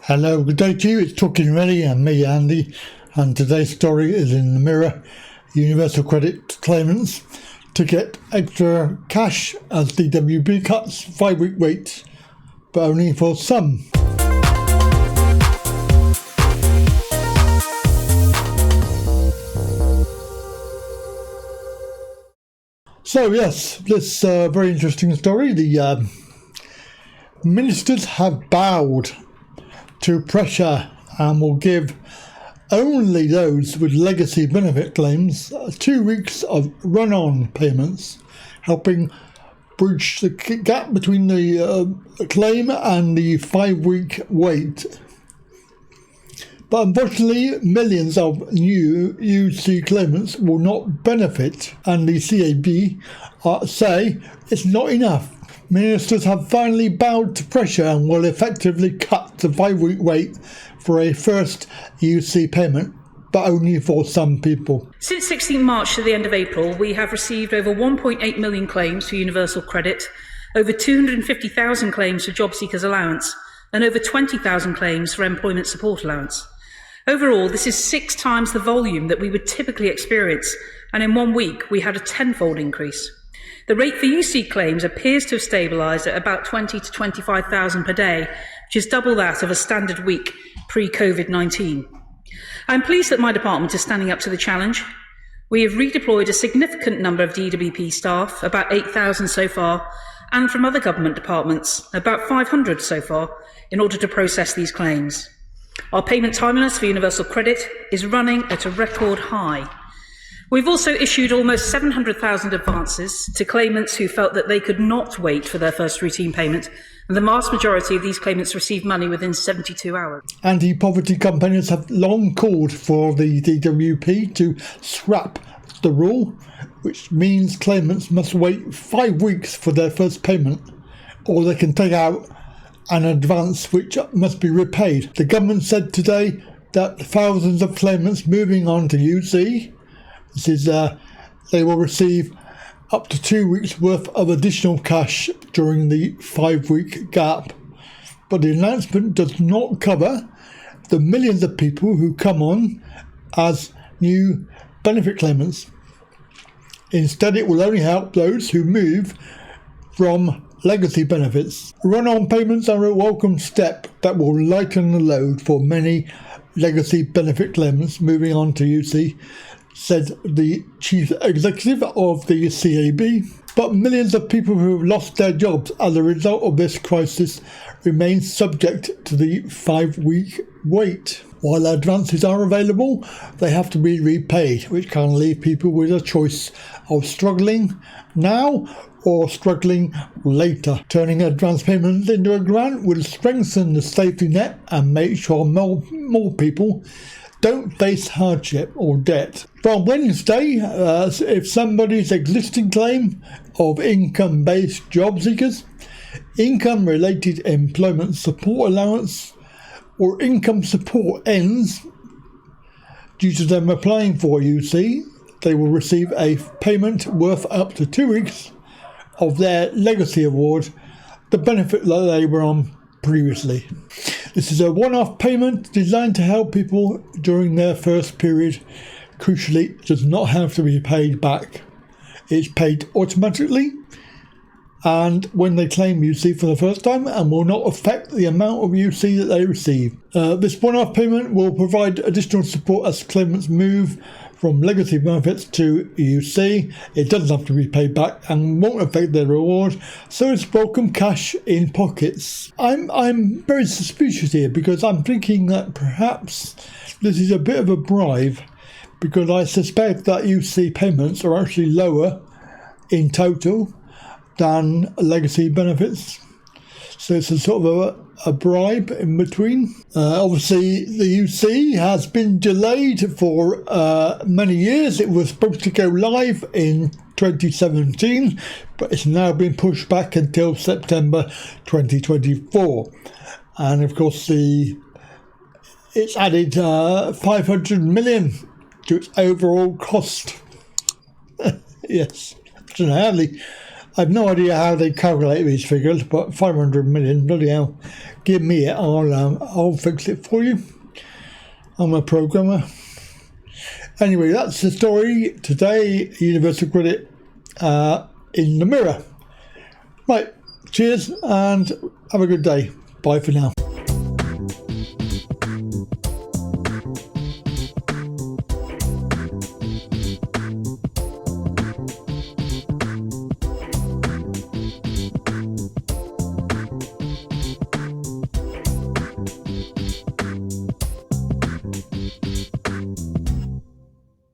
Hello, good day to you. It's Talkin Ready and me, Andy, and today's story is in the Mirror. Universal credit claimants to get extra cash as DWP cuts 5-week wait, but only for some. So yes, this very interesting story. The ministers have bowed to pressure and will give only those with legacy benefit claims 2 weeks of run-on payments, helping bridge the gap between the claim and the 5-week wait. But unfortunately, millions of new UC claimants will not benefit, and the CAB say it's not enough. Ministers have finally bowed to pressure and will effectively cut the 5-week wait for a first UC payment, but only for some people. Since 16 March to the end of April, we have received over 1.8 million claims for universal credit, over 250,000 claims for job seekers allowance, and over 20,000 claims for employment support allowance. Overall, this is 6 times the volume that we would typically experience, and in 1 week we had a 10-fold increase. The rate for UC claims appears to have stabilised at about 20 to 25,000 per day, which is double that of a standard week pre-COVID-19. I'm pleased that my department is standing up to the challenge. We have redeployed a significant number of DWP staff, about 8,000 so far, and from other government departments, about 500 so far, in order to process these claims. Our payment timeliness for universal credit is running at a record high. We've also issued almost 700,000 advances to claimants who felt that they could not wait for their first routine payment, and the vast majority of these claimants received money within 72 hours. Anti-poverty campaigners have long called for the DWP to scrap the rule, which means claimants must wait 5 weeks for their first payment, or they can take out an advance which must be repaid. The government said today that thousands of claimants moving on to UC, they will receive up to 2 weeks worth of additional cash during the 5-week gap. But the announcement does not cover the millions of people who come on as new benefit claimants. Instead, it will only help those who move from legacy benefits. Run-on payments are a welcome step that will lighten the load for many legacy benefit claimants moving on to UC, said the chief executive of the CAB. But millions of people who have lost their jobs as a result of this crisis remain subject to the 5-week wait. While advances are available, they have to be repaid, which can leave people with a choice of struggling now or struggling later. Turning advance payments into a grant will strengthen the safety net and make sure more people don't face hardship or debt. From Wednesday, if somebody's existing claim of income-based job seekers, income-related employment support allowance, or income support ends due to them applying for UC, they will receive a payment worth up to 2 weeks of their legacy award, the benefit that they were on previously. This is a one-off payment designed to help people during their first period. Crucially, it does not have to be paid back. It's paid automatically and when they claim UC for the first time, and will not affect the amount of UC that they receive. This one-off payment will provide additional support as claimants move from legacy benefits to UC. It doesn't have to be paid back and won't affect their reward, so it's welcome cash in pockets. I'm very suspicious here because I'm thinking that perhaps this is a bit of a bribe, because I suspect that UC payments are actually lower in total than legacy benefits. So it's a sort of a bribe in between. Obviously, the UC has been delayed for many years. It was supposed to go live in 2017, but it's now been pushed back until September 2024. And of course, it's added 500 million to its overall cost. Yes, I don't know I've no idea how they calculate these figures, but 500 million, bloody hell. Give me it, I'll fix it for you. I'm a programmer. Anyway, that's the story today. Universal credit in the mirror. Right, cheers and have a good day. Bye for now.